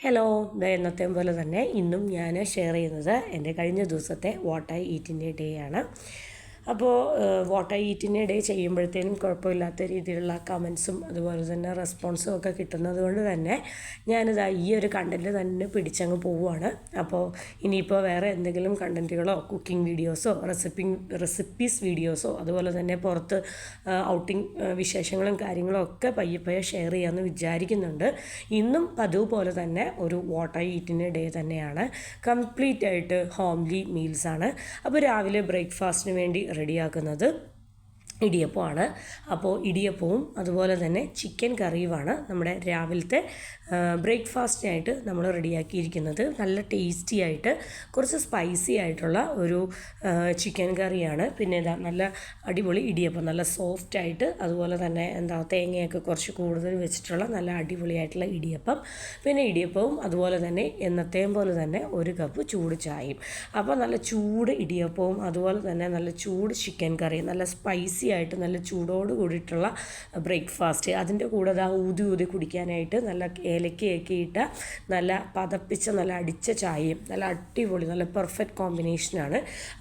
Hello, എന്നത്തെയും പോലെ തന്നെ ഇന്നും ഞാൻ ഷെയർ ചെയ്യുന്നത് എൻ്റെ കഴിഞ്ഞ ദിവസത്തെ വാട്ട് ഐ ഈറ്റിൻ്റെ ഡേ ആണ്. അപ്പോൾ വാട്ട് ഐ ഈറ്റിൻ്റെ ഡേ ചെയ്യുമ്പോഴത്തേനും കുഴപ്പമില്ലാത്ത രീതിയിലുള്ള കമൻസും അതുപോലെ തന്നെ റെസ്പോൺസും ഒക്കെ കിട്ടുന്നത് കൊണ്ട് തന്നെ ഞാനിതാ ഈ ഒരു കണ്ടൻറ്റ് തന്നെ പിടിച്ചങ്ങ് പോവുകയാണ്. അപ്പോൾ ഇനിയിപ്പോൾ വേറെ എന്തെങ്കിലും കണ്ടൻറ്റുകളോ കുക്കിംഗ് വീഡിയോസോ റെസിപ്പീസ് വീഡിയോസോ അതുപോലെ തന്നെ പുറത്ത് ഔട്ടിംഗ് വിശേഷങ്ങളും കാര്യങ്ങളും ഒക്കെ പയ്യെ ഷെയർ ചെയ്യാമെന്ന് വിചാരിക്കുന്നുണ്ട്. ഇന്നും പതിവ് പോലെ തന്നെ ഒരു വാട്ട് ഐ ഈറ്റിൻ്റെ ഡേ തന്നെയാണ്. കംപ്ലീറ്റ് ആയിട്ട് ഹോംലി മീൽസാണ്. അപ്പോൾ രാവിലെ ബ്രേക്ക്ഫാസ്റ്റിന് വേണ്ടി റെഡിയാക്കുന്നത് ഇടിയപ്പമാണ്. അപ്പോൾ ഇടിയപ്പവും അതുപോലെ തന്നെ ചിക്കൻ കറിയുമാണ് നമ്മുടെ രാവിലത്തെ ബ്രേക്ക്ഫാസ്റ്റിനായിട്ട് നമ്മൾ റെഡിയാക്കിയിരിക്കുന്നത്. നല്ല ടേസ്റ്റി ആയിട്ട് കുറച്ച് സ്പൈസി ആയിട്ടുള്ള ഒരു ചിക്കൻ കറിയാണ്. പിന്നെ ഇതാ നല്ല അടിപൊളി ഇടിയപ്പം, നല്ല സോഫ്റ്റായിട്ട് അതുപോലെ തന്നെ തേങ്ങയൊക്കെ കുറച്ച് കൂടുതൽ വെച്ചിട്ടുള്ള നല്ല അടിപൊളിയായിട്ടുള്ള ഇടിയപ്പം. പിന്നെ ഇടിയപ്പവും അതുപോലെ തന്നെ എന്നത്തെയും പോലെ തന്നെ ഒരു കപ്പ് ചൂട് ചായയും. അപ്പോൾ നല്ല ചൂട് ഇടിയപ്പവും അതുപോലെ തന്നെ നല്ല ചൂട് ചിക്കൻ കറി, നല്ല സ്പൈസി ആയിട്ട് നല്ല ചൂടോട് കൂടിയിട്ടുള്ള ബ്രേക്ക്ഫാസ്റ്റ്. അതിൻ്റെ കൂടെ ഊതി കുടിക്കാനായിട്ട് നല്ല ഏലക്കയൊക്കെ ഇട്ട നല്ല പതപ്പിച്ച നല്ല അടിച്ച ചായയും നല്ല അടിപൊളി നല്ല പെർഫെക്റ്റ് കോമ്പിനേഷനാണ്.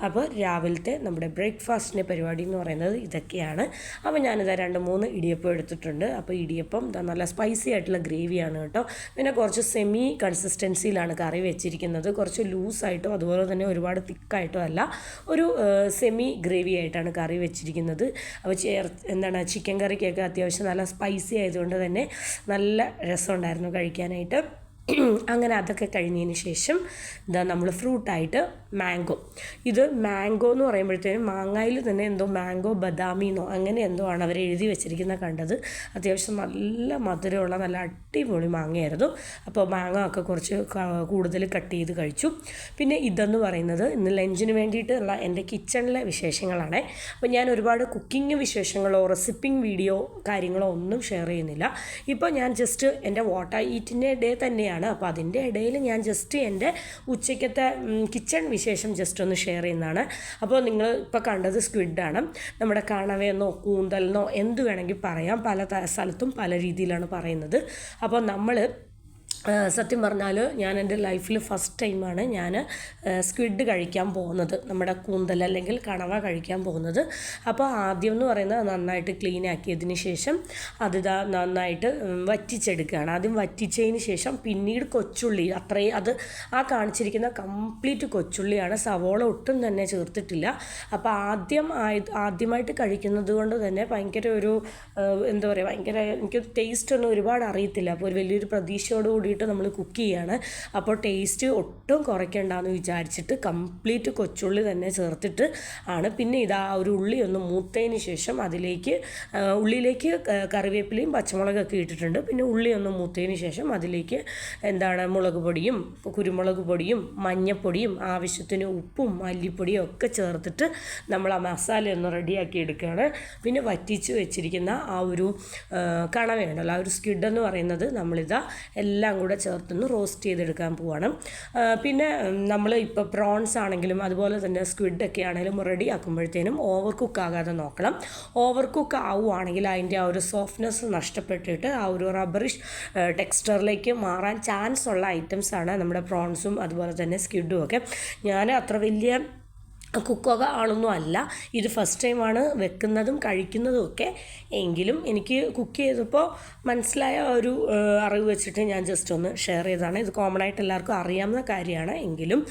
അപ്പോൾ രാവിലത്തെ നമ്മുടെ ബ്രേക്ക്ഫാസ്റ്റിൻ്റെ പരിപാടി എന്ന് പറയുന്നത് ഇതൊക്കെയാണ്. അപ്പോൾ ഞാനിതാ 2-3 ഇടിയപ്പം എടുത്തിട്ടുണ്ട്. അപ്പോൾ ഇടിയപ്പം നല്ല സ്പൈസി ആയിട്ടുള്ള ഗ്രേവിയാണ് കേട്ടോ. പിന്നെ കുറച്ച് സെമി കൺസിസ്റ്റൻസിയിലാണ് കറി വെച്ചിരിക്കുന്നത്. കുറച്ച് ലൂസായിട്ടോ അതുപോലെ തന്നെ ഒരുപാട് തിക്കായിട്ടോ അല്ല, ഒരു സെമി ഗ്രേവി ആയിട്ടാണ് കറി വെച്ചിരിക്കുന്നത്. അപ്പോൾ ചിക്കൻ കറിക്കൊക്കെ അത്യാവശ്യം നല്ല സ്പൈസി ആയതുകൊണ്ട് തന്നെ നല്ല രസമുണ്ടായിരുന്നു കഴിക്കാനായിട്ട്. അങ്ങനെ അതൊക്കെ കഴിഞ്ഞതിന് ശേഷം നമ്മൾ ഫ്രൂട്ടായിട്ട് മാംഗോ. ഇത് മാംഗോ എന്ന് പറയുമ്പോഴത്തേനും മാങ്ങയിൽ തന്നെ എന്തോ മാംഗോ ബദാമിന്നോ അങ്ങനെ എന്തോ ആണ് അവർ എഴുതി വെച്ചിരിക്കുന്നത് കണ്ടത്. അത്യാവശ്യം നല്ല മധുരമുള്ള നല്ല അടിപൊളി മാങ്ങയായിരുന്നു. അപ്പോൾ മാങ്ങ ഒക്കെ കുറച്ച് കൂടുതൽ കട്ട് ചെയ്ത് കഴിച്ചു. പിന്നെ ഇതെന്ന് പറയുന്നത് ഇന്ന് ലഞ്ചിന് വേണ്ടിയിട്ടുള്ള എൻ്റെ കിച്ചണിലെ വിശേഷങ്ങളാണ്. അപ്പോൾ ഞാൻ ഒരുപാട് കുക്കിംഗ് വിശേഷങ്ങളോ റെസിപ്പിംഗ് വീഡിയോ കാര്യങ്ങളോ ഒന്നും ഷെയർ ചെയ്യുന്നില്ല. ഇപ്പോൾ ഞാൻ ജസ്റ്റ് എൻ്റെ വാട്ട് ഐ ഈറ്റിൻ്റെ ഡേ തന്നെയാണ്. അപ്പോൾ അതിൻ്റെ ഇടയിൽ ഞാൻ ജസ്റ്റ് എൻ്റെ ഉച്ചയ്ക്കത്തെ കിച്ചൺ വിശേഷം ജസ്റ്റ് ഒന്ന് ഷെയർ ചെയ്യുന്നതാണ്. അപ്പോൾ നിങ്ങൾ ഇപ്പോൾ കണ്ടത് സ്ക്വിഡാണ്. നമ്മുടെ കണവയെന്നോ കൂന്തലെന്നോ എന്ത് വേണമെങ്കിൽ പറയാം. പല സ്ഥലത്തും പല രീതിയിലാണ് പറയുന്നത്. അപ്പോൾ നമ്മൾ സത്യം പറഞ്ഞാൽ ഞാൻ എൻ്റെ ലൈഫിൽ ഫസ്റ്റ് ടൈമാണ് ഞാൻ സ്ക്വിഡ് കഴിക്കാൻ പോകുന്നത്, നമ്മുടെ കൂന്തൽ അല്ലെങ്കിൽ കണവ കഴിക്കാൻ പോകുന്നത്. അപ്പോൾ ആദ്യം എന്ന് പറയുന്നത് നന്നായിട്ട് ക്ലീൻ ആക്കിയതിന് ശേഷം അതിതാ നന്നായിട്ട് വറ്റിച്ചെടുക്കുകയാണ്. ആദ്യം വറ്റിച്ചതിന് ശേഷം പിന്നീട് കൊച്ചുള്ളി, അത്രയും അത് ആ കാണിച്ചിരിക്കുന്ന കംപ്ലീറ്റ് കൊച്ചുള്ളിയാണ്, സവോള ഒട്ടും തന്നെ ചേർത്തിട്ടില്ല. അപ്പോൾ ആദ്യമായിട്ട് കഴിക്കുന്നത് കൊണ്ട് തന്നെ ഭയങ്കര ഒരു എന്താ പറയുക, ഭയങ്കര എനിക്ക് ടേസ്റ്റൊന്നും ഒരുപാട് അറിയത്തില്ല. അപ്പോൾ ഒരു വലിയൊരു പ്രതീക്ഷയോട് കൂടി നമ്മൾ കുക്ക് ചെയ്യാണ്. അപ്പോൾ ടേസ്റ്റ് ഒട്ടും കുറയ്ക്കണ്ടെന്ന് വിചാരിച്ചിട്ട് കംപ്ലീറ്റ് കൊച്ചുള്ളി തന്നെ ചേർത്തിട്ട് ആണ്. പിന്നെ ഇതാ ഒരു ഉള്ളി ഒന്ന് മൂത്തതിന് ശേഷം ഉള്ളിയിലേക്ക് കറിവേപ്പിലയും പച്ചമുളകൊക്കെ ഇട്ടിട്ടുണ്ട്. പിന്നെ ഉള്ളി ഒന്ന് മൂത്തതിന് ശേഷം അതിലേക്ക് മുളക് പൊടിയും കുരുമുളക് പൊടിയും മഞ്ഞൾപ്പൊടിയും ആവശ്യത്തിന് ഉപ്പും മല്ലിപ്പൊടിയും ഒക്കെ ചേർത്തിട്ട് നമ്മൾ ആ മസാല ഒന്ന് റെഡിയാക്കി എടുക്കുകയാണ്. പിന്നെ വറ്റിച്ച് വെച്ചിരിക്കുന്ന ആ ഒരു കണവയുണ്ടല്ലോ, ആ ഒരു സ്ക്വിഡ് എന്ന് പറയുന്നത് നമ്മളിതാ എല്ലാം കൂടെ ചേർത്തൊന്ന് റോസ്റ്റ് ചെയ്തെടുക്കാൻ പോവാണ്. പിന്നെ നമ്മൾ ഇപ്പോൾ പ്രോൺസ് ആണെങ്കിലും അതുപോലെ തന്നെ സ്ക്വിഡൊക്കെ ആണെങ്കിലും റെഡി ആക്കുമ്പോഴത്തേനും ഓവർ കുക്ക് ആകാതെ നോക്കണം. ഓവർ കുക്ക് ആവുകയാണെങ്കിൽ അതിൻ്റെ ആ ഒരു സോഫ്റ്റ്നെസ് നഷ്ടപ്പെട്ടിട്ട് ആ ഒരു റബ്ബറിഷ് ടെക്സ്ചറിലേക്ക് മാറാൻ ചാൻസ് ഉള്ള ഐറ്റംസാണ് നമ്മുടെ പ്രോൺസും അതുപോലെ തന്നെ സ്ക്വിഡും ഒക്കെ. ഞാൻ അത്ര വലിയ കുക്കൊക്കെ ആളൊന്നും അല്ല, ഇത് ഫസ്റ്റ് ടൈമാണ് വെക്കുന്നതും കഴിക്കുന്നതും ഒക്കെ. എങ്കിലും എനിക്ക് കുക്ക് ചെയ്തപ്പോൾ മനസ്സിലായ ഒരു അറിവ് വെച്ചിട്ട് ഞാൻ ജസ്റ്റ് ഒന്ന് ഷെയർ ചെയ്തതാണ്. ഇത് കോമൺ ആയിട്ട് എല്ലാവർക്കും അറിയാവുന്ന കാര്യമാണ്, എങ്കിലും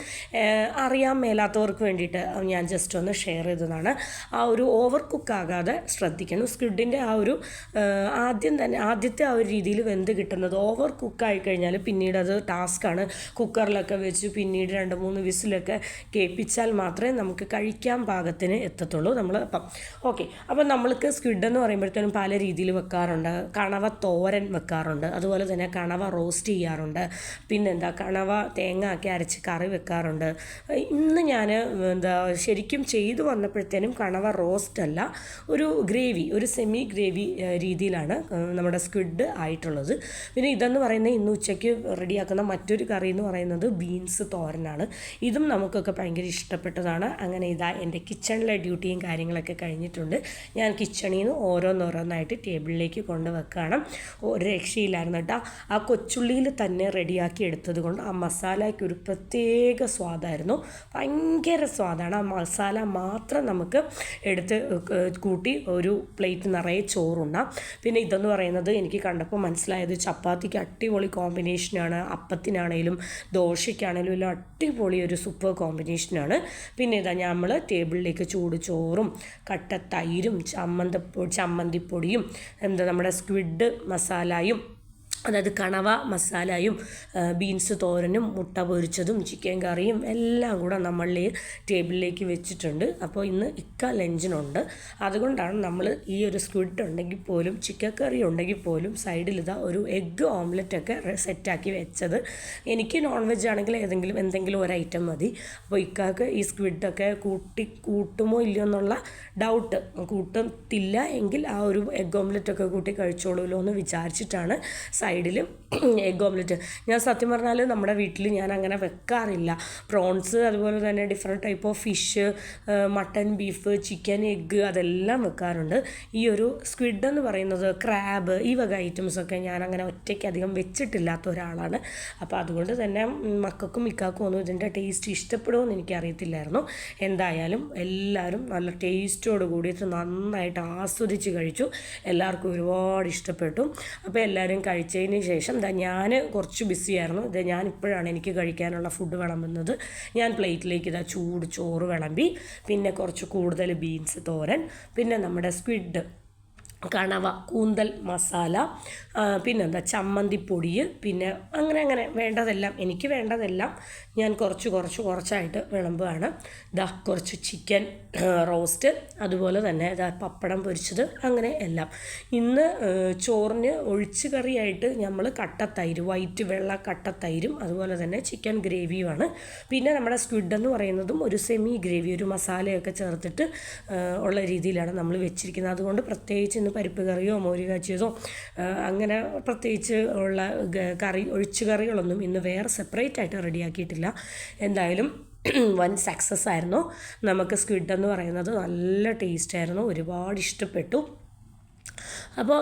അറിയാൻ മേലാത്തവർക്ക് വേണ്ടിയിട്ട് ഞാൻ ജസ്റ്റ് ഒന്ന് ഷെയർ ചെയ്തതാണ്. ആ ഒരു ഓവർ കുക്കാകാതെ ശ്രദ്ധിക്കണം. സ്ക്വിഡിൻ്റെ ആ ഒരു ആദ്യത്തെ ആ ഒരു രീതിയിൽ വെന്ത് കിട്ടുന്നത് ഓവർ കുക്കായി കഴിഞ്ഞാൽ പിന്നീട് അത് ടാസ്ക്കാണ്. കുക്കറിലൊക്കെ വെച്ച് പിന്നീട് 2-3 വിസിലൊക്കെ കേൾപ്പിച്ചാൽ മാത്രമേ നമുക്ക് കഴിക്കാൻ പാകത്തിന് എത്തത്തുള്ളൂ. അപ്പോൾ നമ്മൾക്ക് സ്ക്വിഡ് എന്ന് പറയുമ്പോഴത്തേനും പല രീതിയിൽ വെക്കാറുണ്ട്. കണവ തോരൻ വെക്കാറുണ്ട്, അതുപോലെ തന്നെ കണവ റോസ്റ്റ് ചെയ്യാറുണ്ട്, പിന്നെന്താ കണവ തേങ്ങ ഒക്കെ അരച്ച് കറി വെക്കാറുണ്ട്. ഇന്ന് ഞാൻ ശരിക്കും ചെയ്തു വന്നപ്പോഴത്തേനും കണവ റോസ്റ്റ് അല്ല, ഒരു ഗ്രേവി, ഒരു സെമി ഗ്രേവി രീതിയിലാണ് നമ്മുടെ സ്ക്വിഡ് ആയിട്ടുള്ളത്. പിന്നെ ഇതെന്ന് പറയുന്നത് ഇന്ന് ഉച്ചയ്ക്ക് റെഡിയാക്കുന്ന മറ്റൊരു കറി എന്ന് പറയുന്നത് ബീൻസ് തോരനാണ്. ഇതും നമുക്കൊക്കെ ഭയങ്കര ഇഷ്ടപ്പെട്ടതാണ്. അങ്ങനെ ഇതാ എൻ്റെ കിച്ചണിലെ ഡ്യൂട്ടിയും കാര്യങ്ങളൊക്കെ കഴിഞ്ഞിട്ടുണ്ട്. ഞാൻ കിച്ചണിൽ നിന്ന് ഓരോന്നോരോന്നായിട്ട് ടേബിളിലേക്ക് കൊണ്ടുവെക്കുകയാണ്. ഒരു രക്ഷയില്ലായിരുന്നു കേട്ടോ. ആ കൊച്ചുള്ളിയിൽ തന്നെ റെഡിയാക്കി എടുത്തത് കൊണ്ട് ആ മസാലയ്ക്ക് ഒരു പ്രത്യേക സ്വാദായിരുന്നു. ഭയങ്കര സ്വാദാണ്. ആ മസാല മാത്രം നമുക്ക് എടുത്ത് കൂട്ടി ഒരു പ്ലേറ്റ് നിറയെ ചോറുണ്ണാം. പിന്നെ ഇതെന്ന് പറയുന്നത് എനിക്ക് കണ്ടപ്പോൾ മനസ്സിലായത് ചപ്പാത്തിക്ക് അടിപൊളി കോമ്പിനേഷനാണ്. അപ്പത്തിനാണേലും ദോശയ്ക്കാണേലും എല്ലാം അടിപൊളി ഒരു സൂപ്പർ കോമ്പിനേഷനാണ്. പിന്നെ ഇതാ നമ്മൾ ടേബിളിലേക്ക് ചൂട് ചോറും കട്ട തൈരും ചമ്മന്തിപ്പൊടിയും നമ്മുടെ സ്ക്വിഡ് മസാലയും, അതായത് കണവ മസാലയും ബീൻസ് തോരനും മുട്ട പൊരിച്ചതും ചിക്കൻ കറിയും എല്ലാം കൂടെ നമ്മൾ ടേബിളിലേക്ക് വെച്ചിട്ടുണ്ട്. അപ്പോൾ ഇന്ന് ലഞ്ചിനുണ്ട്. അതുകൊണ്ടാണ് നമ്മൾ ഈ ഒരു സ്ക്വിഡ് ഉണ്ടെങ്കിൽ പോലും ചിക്കൻ കറി ഉണ്ടെങ്കിൽ പോലും സൈഡിൽ ഇതാ ഒരു എഗ്ഗ് ഓംലെറ്റൊക്കെ സെറ്റാക്കി വെച്ചത്. എനിക്ക് നോൺ വെജ് ആണെങ്കിൽ എന്തെങ്കിലും ഒരു ഐറ്റം മതി. അപ്പോൾ ഇക്കാക്ക് ഈ സ്ക്വിഡൊക്കെ കൂട്ടുമോ ഇല്ലയോ എന്നുള്ള ഡൗട്ട്, കൂട്ടത്തില്ല എങ്കിൽ ആ ഒരു എഗ്ഗ് ഓംലെറ്റൊക്കെ കൂട്ടി കഴിച്ചോളൂല്ലോ എന്ന് വിചാരിച്ചിട്ടാണ് സൈഡിൽ എഗ് ഓംലെറ്റ്. ഞാൻ സത്യം പറഞ്ഞാൽ നമ്മുടെ വീട്ടിൽ ഞാൻ അങ്ങനെ വെക്കാറില്ല. പ്രോൺസ്, അതുപോലെ തന്നെ different type of fish, mutton, beef, chicken, egg അതെല്ലാം വെക്കാറുണ്ട്. ഈ ഒരു സ്ക്വിഡ് എന്ന് പറയുന്നത്, ക്രാബ്, ഈ വക ഐറ്റംസൊക്കെ ഞാൻ അങ്ങനെ ഒറ്റയ്ക്ക് അധികം വെച്ചിട്ടില്ലാത്ത ഒരാളാണ്. അപ്പോൾ അതുകൊണ്ട് തന്നെ മക്കൾക്കും ഇക്കാക്കും ഒന്നും ഇതിൻ്റെ ടേസ്റ്റ് ഇഷ്ടപ്പെടുമെന്ന് എനിക്കറിയത്തില്ലായിരുന്നു. എന്തായാലും എല്ലാവരും നല്ല ടേസ്റ്റോട് കൂടിയിട്ട് നന്നായിട്ട് ആസ്വദിച്ച് കഴിച്ചു. എല്ലാവർക്കും ഒരുപാട് ഇഷ്ടപ്പെട്ടു. അപ്പോൾ എല്ലാവരും കഴിച്ചതിന് ശേഷം ഞാൻ കുറച്ച് ബിസിയായിരുന്നു. ഞാനിപ്പോഴാണ് എനിക്ക് കഴിക്കാനുള്ള ഫുഡ് വിളമ്പുന്നത്. ഞാൻ പ്ലേറ്റിലേക്ക് ചൂട് ചോറ് വിളമ്പി, പിന്നെ കുറച്ച് കൂടുതൽ ബീൻസ് തോരൻ, പിന്നെ നമ്മുടെ സ്ക്വിഡ് കണവ കൂന്തൽ മസാല, ചമ്മന്തിപ്പൊടി, പിന്നെ അങ്ങനെ എനിക്ക് വേണ്ടതെല്ലാം ഞാൻ കുറച്ചായിട്ട് വിളമ്പുകയാണ്. കുറച്ച് ചിക്കൻ റോസ്റ്റ്, അതുപോലെ തന്നെ പപ്പടം പൊരിച്ചത്, അങ്ങനെ എല്ലാം. ഇന്ന് ചോറിന് ഒഴിച്ച് കറിയായിട്ട് നമ്മൾ കട്ടത്തൈര്, വൈറ്റ് വെള്ള കട്ടത്തൈരും അതുപോലെ തന്നെ ചിക്കൻ ഗ്രേവിയുമാണ്. പിന്നെ നമ്മുടെ സ്ക്വിഡ് എന്ന് പറയുന്നതും ഒരു സെമി ഗ്രേവി, ഒരു മസാലയൊക്കെ ചേർത്തിട്ട് ഉള്ള രീതിയിലാണ് നമ്മൾ വെച്ചിരിക്കുന്നത്. അതുകൊണ്ട് പ്രത്യേകിച്ച് ഇന്ന് പരിപ്പ് കറിയോ മോര് കാച്ചിയതോ അങ്ങനെ പ്രത്യേകിച്ച് ഉള്ള ഒഴിച്ചു കറികളൊന്നും ഇന്ന് വേറെ സെപ്പറേറ്റ് ആയിട്ട് റെഡിയാക്കിയിട്ടില്ല. എന്തായാലും വൻ സക്സസ് ആയിരുന്നു. നമുക്ക് സ്ക്വിഡ് എന്ന് പറയുന്നത് നല്ല ടേസ്റ്റായിരുന്നു, ഒരുപാട് ഇഷ്ടപ്പെട്ടു. അപ്പോൾ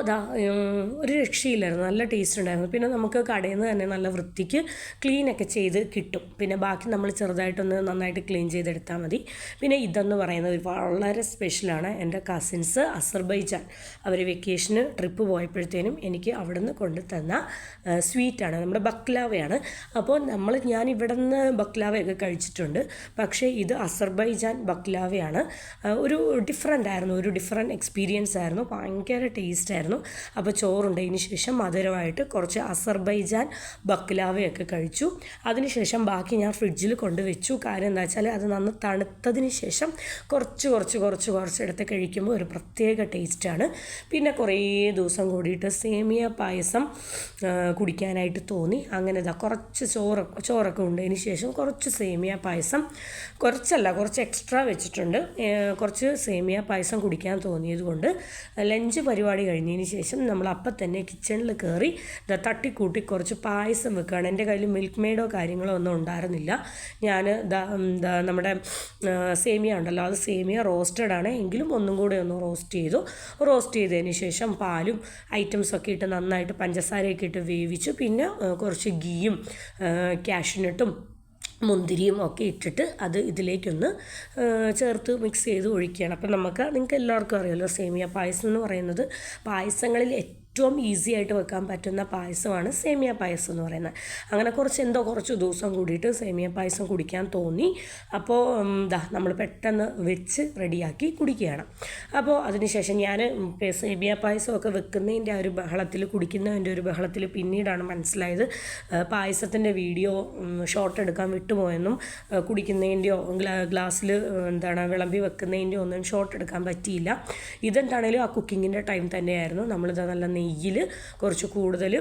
ഒരു രക്ഷയില്ലായിരുന്നു, നല്ല ടേസ്റ്റ് ഉണ്ടായിരുന്നു. പിന്നെ നമുക്ക് കടയിൽ നിന്ന് തന്നെ നല്ല വൃത്തിക്ക് ക്ലീനൊക്കെ ചെയ്ത് കിട്ടും. പിന്നെ ബാക്കി നമ്മൾ ചെറുതായിട്ടൊന്ന് നന്നായിട്ട് ക്ലീൻ ചെയ്തെടുത്താൽ മതി. പിന്നെ ഇതെന്ന് പറയുന്നത് വളരെ സ്പെഷ്യലാണ്. എൻ്റെ കസിൻസ് അസർബൈജാൻ അവർ വെക്കേഷന് ട്രിപ്പ് പോയപ്പോഴത്തേനും എനിക്ക് അവിടെ നിന്ന് കൊണ്ടു തന്ന സ്വീറ്റാണ്, നമ്മുടെ ബക്ലാവയാണ്. അപ്പോൾ ഞാൻ ഇവിടെ നിന്ന് ബക്ലാവയൊക്കെ കഴിച്ചിട്ടുണ്ട്, പക്ഷേ ഇത് അസർബൈജാൻ ബക്ലാവയാണ്. ഒരു ഡിഫറെൻ്റ് എക്സ്പീരിയൻസ് ആയിരുന്നു, ഭയങ്കര ടേസ്റ്റായിരുന്നു. അപ്പോൾ ചോറുണ്ടതിന് ശേഷം മധുരമായിട്ട് കുറച്ച് അസർബൈജാൻ ബക്ലാവയൊക്കെ കഴിച്ചു. അതിനുശേഷം ബാക്കി ഞാൻ ഫ്രിഡ്ജിൽ കൊണ്ടുവച്ചു. കാര്യം എന്താ വെച്ചാൽ അത് നന്ന് തണുത്തതിന് ശേഷം കുറച്ചെടുത്ത് കഴിക്കുമ്പോൾ ഒരു പ്രത്യേക ടേസ്റ്റാണ്. പിന്നെ കുറേ ദിവസം കൂടിയിട്ട് സേമിയ പായസം കുടിക്കാനായിട്ട് തോന്നി. അങ്ങനെ കുറച്ച് ചോറൊക്കെ ഉണ്ടതിന് ശേഷം കുറച്ച് സേമിയ പായസം, കുറച്ച് എക്സ്ട്രാ വെച്ചിട്ടുണ്ട്. കുറച്ച് സേമിയ പായസം കുടിക്കാൻ തോന്നിയത് കൊണ്ട് ലഞ്ച് പരിപാടി കഴിഞ്ഞതിന് ശേഷം നമ്മൾ അപ്പം തന്നെ കിച്ചണിൽ കയറി തട്ടിക്കൂട്ടി കുറച്ച് പായസം വെക്കുകയാണ്. എൻ്റെ കയ്യിൽ മിൽക്ക് മെയ്ഡോ കാര്യങ്ങളോ ഒന്നും ഉണ്ടായിരുന്നില്ല. ഞാൻ നമ്മുടെ സേമിയ ഉണ്ടല്ലോ, അത് സേമിയ റോസ്റ്റഡ് ആണ്, എങ്കിലും ഒന്നും കൂടെ ഒന്ന് റോസ്റ്റ് ചെയ്തതിന് ശേഷം പാലും ഐറ്റംസൊക്കെ ഇട്ട് നന്നായിട്ട് പഞ്ചസാരയൊക്കെ ഇട്ട് വേവിച്ചു. പിന്നെ കുറച്ച് ഗീയും കാഷ്യൂനട്ടും മുന്തിരിയും ഒക്കെ ഇട്ടിട്ട് അത് ഇതിലേക്കൊന്ന് ചേർത്ത് മിക്സ് ചെയ്ത് ഒഴിക്കുകയാണ്. അപ്പം നിങ്ങൾക്ക് എല്ലാവർക്കും അറിയാമല്ലോ, സേമിയ പായസം എന്ന് പറയുന്നത് പായസങ്ങളിൽ ഏറ്റവും ഈസി ആയിട്ട് വെക്കാൻ പറ്റുന്ന പായസമാണ് സേമിയ പായസം എന്ന് പറയുന്നത്. അങ്ങനെ കുറച്ച് ദിവസം കൂടിയിട്ട് സേമിയ പായസം കുടിക്കാൻ തോന്നി. അപ്പോൾ നമ്മൾ പെട്ടെന്ന് വെച്ച് റെഡിയാക്കി കുടിക്കുകയാണ്. അപ്പോൾ അതിനുശേഷം ഞാൻ സേമിയ പായസമൊക്കെ വെക്കുന്നതിൻ്റെ കുടിക്കുന്നതിൻ്റെ ഒരു ബഹളത്തിൽ പിന്നീടാണ് മനസ്സിലായത് പായസത്തിൻ്റെ വീഡിയോ ഷോർട്ട് എടുക്കാൻ വിട്ടുപോയെന്നും കുടിക്കുന്നതിൻ്റെയോ ഗ്ലാസ്സിൽ വിളമ്പി വെക്കുന്നതിൻ്റെയോ ഒന്നും ഷോർട്ട് എടുക്കാൻ പറ്റിയില്ല. ഇതെന്താണേലും ആ കുക്കിങ്ങിൻ്റെ ടൈം തന്നെയായിരുന്നു. നമ്മളിത് നല്ല നെയ്യിൽ കുറച്ച് കൂടുതൽ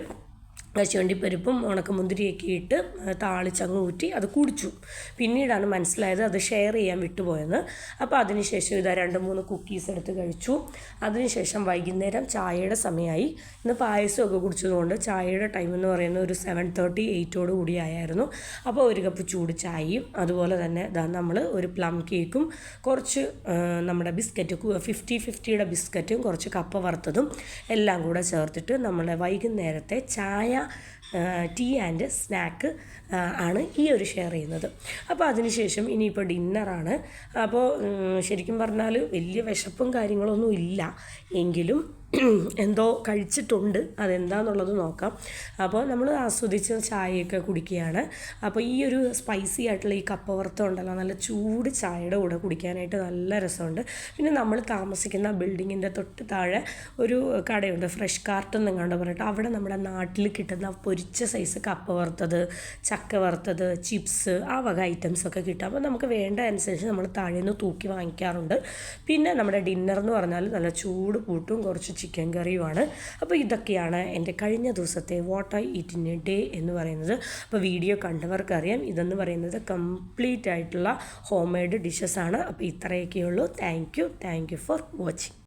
കശുവണ്ടിപ്പരിപ്പും ഉണക്കമുന്തിരിയൊക്കെ ഇട്ട് താളിച്ചങ്ങ് ഊറ്റി അത് കുടിച്ചു. പിന്നീടാണ് മനസ്സിലായത് അത് ഷെയർ ചെയ്യാൻ വിട്ടുപോയെന്ന്. അപ്പോൾ അതിനുശേഷം ഇതാ 2-3 കുക്കീസ് എടുത്ത് കഴിച്ചു. അതിനുശേഷം വൈകുന്നേരം ചായയുടെ സമയമായി. ഇന്ന് പായസമൊക്കെ കുടിച്ചതുകൊണ്ട് ചായയുടെ ടൈം എന്ന് പറയുന്നത് ഒരു 7:30, 8 കൂടി ആയിരുന്നു. അപ്പോൾ ഒരു കപ്പ് ചൂട് ചായയും അതുപോലെ തന്നെ നമ്മൾ ഒരു പ്ലം കേക്കും കുറച്ച് നമ്മുടെ ബിസ്ക്കറ്റ് 50-50 ബിസ്ക്കറ്റും കുറച്ച് കപ്പ വറുത്തതും എല്ലാം കൂടെ ചേർത്തിട്ട് നമ്മളെ വൈകുന്നേരത്തെ ചായ ടീ ആൻഡ് സ്നാക്ക് ആണ് ഈ ഒരു ഷെയർ ചെയ്യുന്നത്. അപ്പോൾ അതിനുശേഷം ഇനിയിപ്പോൾ ഡിന്നറാണ്. അപ്പോൾ ശരിക്കും പറഞ്ഞാൽ വലിയ വിശപ്പും കാര്യങ്ങളൊന്നും ഇല്ല, എങ്കിലും എന്തോ കഴിച്ചിട്ടുണ്ട്, അതെന്താണെന്നുള്ളത് നോക്കാം. അപ്പോൾ നമ്മൾ ആസ്വദിച്ച് ചായയൊക്കെ കുടിക്കുകയാണ്. അപ്പോൾ ഈ ഒരു സ്പൈസി ആയിട്ടുള്ള ഈ കപ്പ വറുത്തം ഉണ്ടല്ലോ, നല്ല ചൂട് ചായയുടെ കൂടെ കുടിക്കാനായിട്ട് നല്ല രസമുണ്ട്. പിന്നെ നമ്മൾ താമസിക്കുന്ന ബിൽഡിങ്ങിൻ്റെ തൊട്ട് താഴെ ഒരു കടയുണ്ട്, ഫ്രഷ് കാർട്ട് എന്നെങ്ങാണ്ട് പറഞ്ഞിട്ട്. അവിടെ നമ്മുടെ നാട്ടിൽ കിട്ടുന്ന പൊരിച്ച സൈസ് കപ്പ വറുത്തത്, ചക്ക വറുത്തത്, ചിപ്സ്, ആ വക ഐറ്റംസൊക്കെ കിട്ടും. അപ്പോൾ നമുക്ക് വേണ്ട അനുസരിച്ച് നമ്മൾ താഴേന്ന് തൂക്കി വാങ്ങിക്കാറുണ്ട്. പിന്നെ നമ്മുടെ ഡിന്നർ എന്ന് പറഞ്ഞാൽ നല്ല ചൂട് കൂട്ടും കുറച്ച് ചിക്കൻ കറിയുമാണ്. അപ്പോൾ ഇതൊക്കെയാണ് എൻ്റെ കഴിഞ്ഞ ദിവസത്തെ what I eat in A day എന്ന് പറയുന്നത്. അപ്പോൾ വീഡിയോ കണ്ടവർക്കറിയാം, ഇതെന്ന് പറയുന്നത് കംപ്ലീറ്റ് ആയിട്ടുള്ള ഹോം മെയ്ഡ് ഡിഷസ് ആണ്. അപ്പോൾ ഇത്രയൊക്കെയുള്ളൂ. Thank you for watching.